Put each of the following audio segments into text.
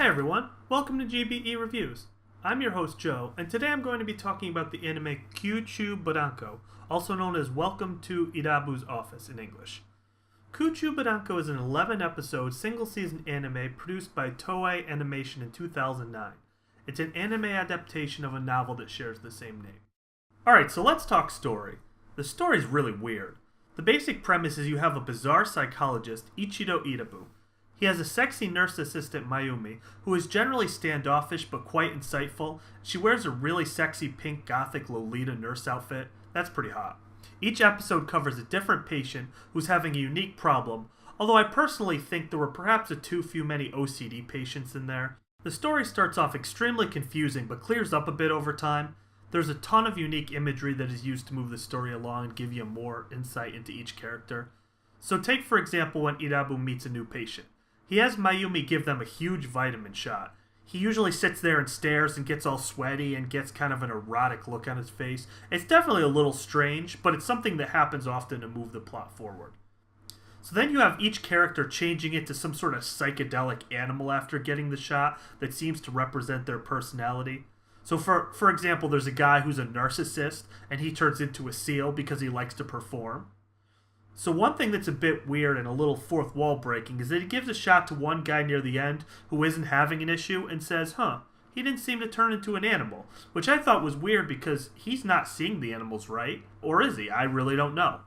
Hi everyone, welcome to GBE Reviews. I'm your host Joe, and today I'm going to be talking about the anime Kuuchuu Buranko, also known as Welcome to Irabu's Office in English. Kuuchuu Buranko is an 11-episode, single-season anime produced by Toei Animation in 2009. It's an anime adaptation of a novel that shares the same name. Alright, so let's talk story. The story's really weird. The basic premise is you have a bizarre psychologist, Ichigo Irabu. He has a sexy nurse assistant, Mayumi, who is generally standoffish but quite insightful. She wears a really sexy pink gothic Lolita nurse outfit. That's pretty hot. Each episode covers a different patient who's having a unique problem, although I personally think there were perhaps too many OCD patients in there. The story starts off extremely confusing but clears up a bit over time. There's a ton of unique imagery that is used to move the story along and give you more insight into each character. So take for example when Irabu meets a new patient. He has Mayumi give them a huge vitamin shot. He usually sits there and stares and gets all sweaty and gets kind of an erotic look on his face. It's definitely a little strange, but it's something that happens often to move the plot forward. So then you have each character changing into some sort of psychedelic animal after getting the shot that seems to represent their personality. So for example, there's a guy who's a narcissist and he turns into a seal because he likes to perform. So one thing that's a bit weird and a little fourth wall breaking is that he gives a shot to one guy near the end who isn't having an issue and says, he didn't seem to turn into an animal, which I thought was weird because he's not seeing the animals right, or is he? I really don't know.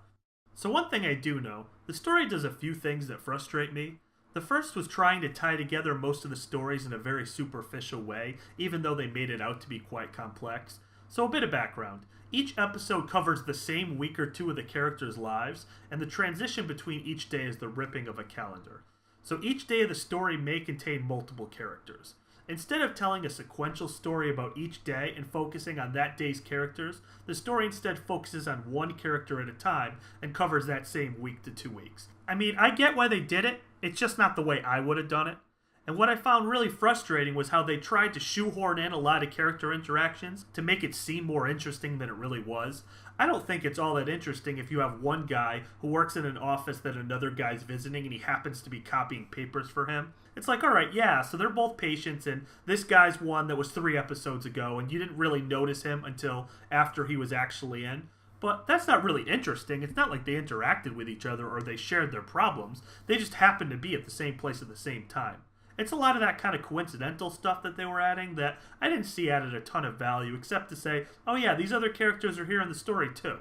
So one thing I do know, the story does a few things that frustrate me. The first was trying to tie together most of the stories in a very superficial way, even though they made it out to be quite complex. So a bit of background. Each episode covers the same week or two of the characters' lives, and the transition between each day is the ripping of a calendar. So each day of the story may contain multiple characters. Instead of telling a sequential story about each day and focusing on that day's characters, the story instead focuses on one character at a time and covers that same week to 2 weeks. I mean, I get why they did it, it's just not the way I would have done it. And what I found really frustrating was how they tried to shoehorn in a lot of character interactions to make it seem more interesting than it really was. I don't think it's all that interesting if you have one guy who works in an office that another guy's visiting and he happens to be copying papers for him. It's like, alright, yeah, so they're both patients and this guy's one that was 3 episodes ago and you didn't really notice him until after he was actually in. But that's not really interesting. It's not like they interacted with each other or they shared their problems. They just happened to be at the same place at the same time. It's a lot of that kind of coincidental stuff that they were adding that I didn't see added a ton of value, except to say, oh yeah, these other characters are here in the story too.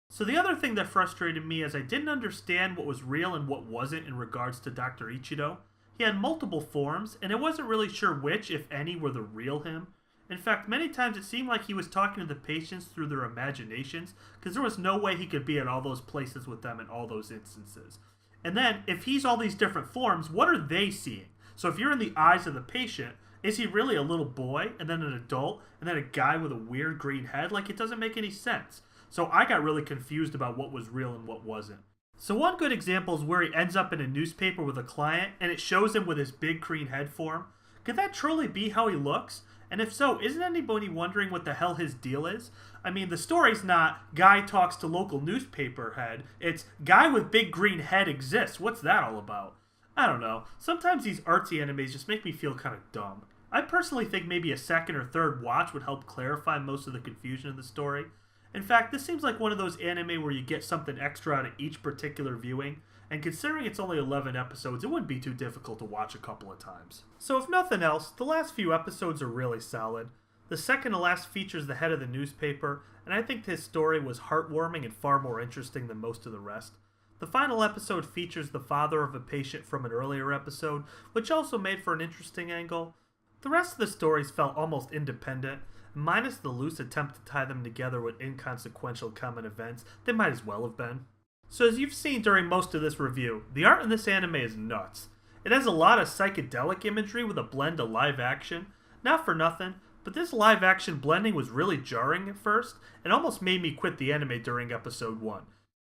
So the other thing that frustrated me is I didn't understand what was real and what wasn't in regards to Dr. Ichigo. He had multiple forms, and I wasn't really sure which, if any, were the real him. In fact, many times it seemed like he was talking to the patients through their imaginations, because there was no way he could be at all those places with them in all those instances. And then, if he's all these different forms, what are they seeing? So if you're in the eyes of the patient, is he really a little boy, and then an adult, and then a guy with a weird green head? Like, it doesn't make any sense. So I got really confused about what was real and what wasn't. So one good example is where he ends up in a newspaper with a client, and it shows him with his big green head form. Could that truly be how he looks? And if so, isn't anybody wondering what the hell his deal is? I mean, the story's not guy talks to local newspaper head, it's guy with big green head exists. What's that all about? I don't know. Sometimes these artsy animes just make me feel kind of dumb. I personally think maybe a second or third watch would help clarify most of the confusion of the story. In fact, this seems like one of those anime where you get something extra out of each particular viewing, and considering it's only 11 episodes, it wouldn't be too difficult to watch a couple of times. So if nothing else, the last few episodes are really solid. The second to last features the head of the newspaper, and I think his story was heartwarming and far more interesting than most of the rest. The final episode features the father of a patient from an earlier episode, which also made for an interesting angle. The rest of the stories felt almost independent, minus the loose attempt to tie them together with inconsequential common events. They might as well have been. So as you've seen during most of this review, the art in this anime is nuts. It has a lot of psychedelic imagery with a blend of live action. Not for nothing, but this live action blending was really jarring at first, and almost made me quit the anime during episode 1.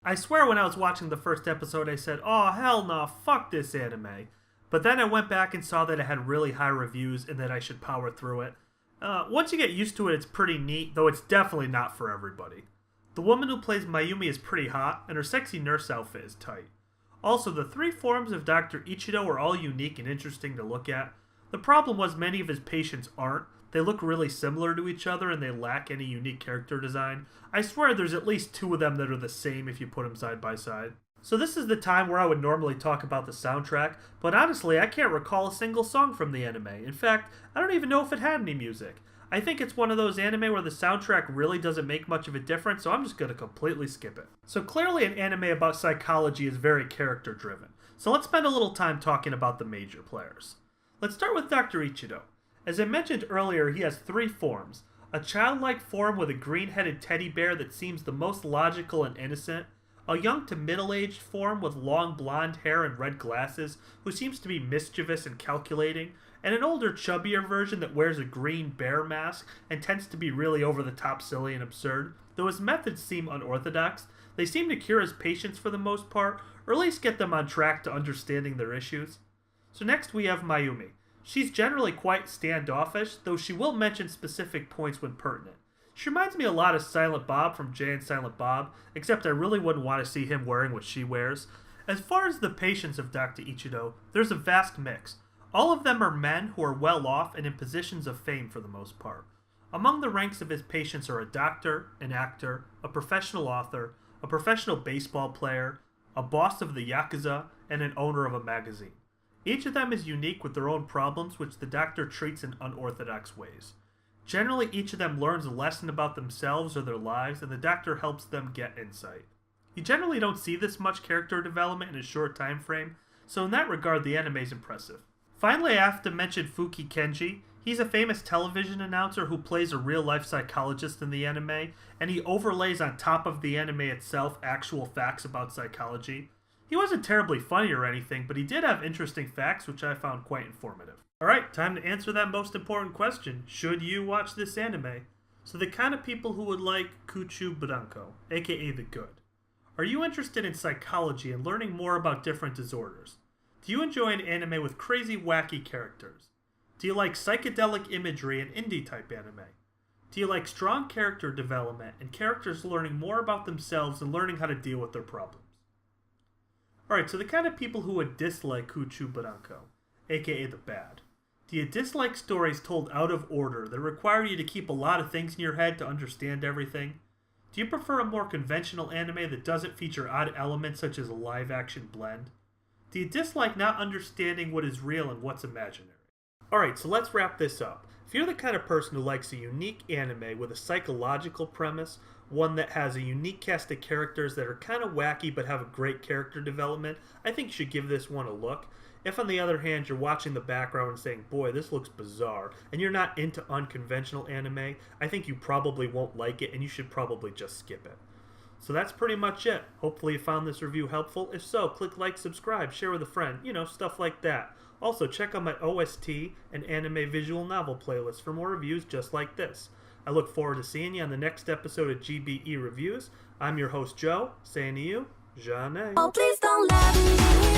I swear when I was watching the first episode I said, oh hell no, fuck this anime. But then I went back and saw that it had really high reviews and that I should power through it. Once you get used to it, it's pretty neat, though it's definitely not for everybody. The woman who plays Mayumi is pretty hot, and her sexy nurse outfit is tight. Also, the 3 forms of Dr. Ichigo are all unique and interesting to look at. The problem was many of his patients aren't. They look really similar to each other and they lack any unique character design. I swear there's at least 2 of them that are the same if you put them side by side. So this is the time where I would normally talk about the soundtrack, but honestly I can't recall a single song from the anime. In fact, I don't even know if it had any music. I think it's one of those anime where the soundtrack really doesn't make much of a difference, so I'm just going to completely skip it. So clearly an anime about psychology is very character driven. So let's spend a little time talking about the major players. Let's start with Dr. Ichigo. As I mentioned earlier, he has 3 forms. A childlike form with a green-headed teddy bear that seems the most logical and innocent, a young to middle-aged form with long blonde hair and red glasses who seems to be mischievous and calculating, and an older, chubbier version that wears a green bear mask and tends to be really over-the-top silly and absurd. Though his methods seem unorthodox, they seem to cure his patients for the most part, or at least get them on track to understanding their issues. So next we have Mayumi. She's generally quite standoffish, though she will mention specific points when pertinent. She reminds me a lot of Silent Bob from Jay and Silent Bob, except I really wouldn't want to see him wearing what she wears. As far as the patients of Dr. Ichigo, there's a vast mix. All of them are men who are well off and in positions of fame for the most part. Among the ranks of his patients are a doctor, an actor, a professional author, a professional baseball player, a boss of the Yakuza, and an owner of a magazine. Each of them is unique with their own problems, which the doctor treats in unorthodox ways. Generally, each of them learns a lesson about themselves or their lives, and the doctor helps them get insight. You generally don't see this much character development in a short time frame, so in that regard, the anime is impressive. Finally, I have to mention Fuki Kenji. He's a famous television announcer who plays a real-life psychologist in the anime, and he overlays on top of the anime itself actual facts about psychology. He wasn't terribly funny or anything, but he did have interesting facts which I found quite informative. Alright, time to answer that most important question. Should you watch this anime? So the kind of people who would like Kuuchuu Buranko, aka the Good. Are you interested in psychology and learning more about different disorders? Do you enjoy an anime with crazy wacky characters? Do you like psychedelic imagery and indie type anime? Do you like strong character development and characters learning more about themselves and learning how to deal with their problems? Alright, so the kind of people who would dislike Kuuchuu Buranko, aka the Bad. Do you dislike stories told out of order that require you to keep a lot of things in your head to understand everything? Do you prefer a more conventional anime that doesn't feature odd elements such as a live-action blend? Do you dislike not understanding what is real and what's imaginary? Alright, so let's wrap this up. If you're the kind of person who likes a unique anime with a psychological premise, one that has a unique cast of characters that are kind of wacky but have a great character development, I think you should give this one a look. If on the other hand you're watching the background and saying, boy, this looks bizarre, and you're not into unconventional anime, I think you probably won't like it and you should probably just skip it. So that's pretty much it. Hopefully you found this review helpful. If so, click like, subscribe, share with a friend, stuff like that. Also, check out my OST and anime visual novel playlist for more reviews just like this. I look forward to seeing you on the next episode of GBE Reviews. I'm your host, Joe, saying to you, Jeanne. Oh, please don't let me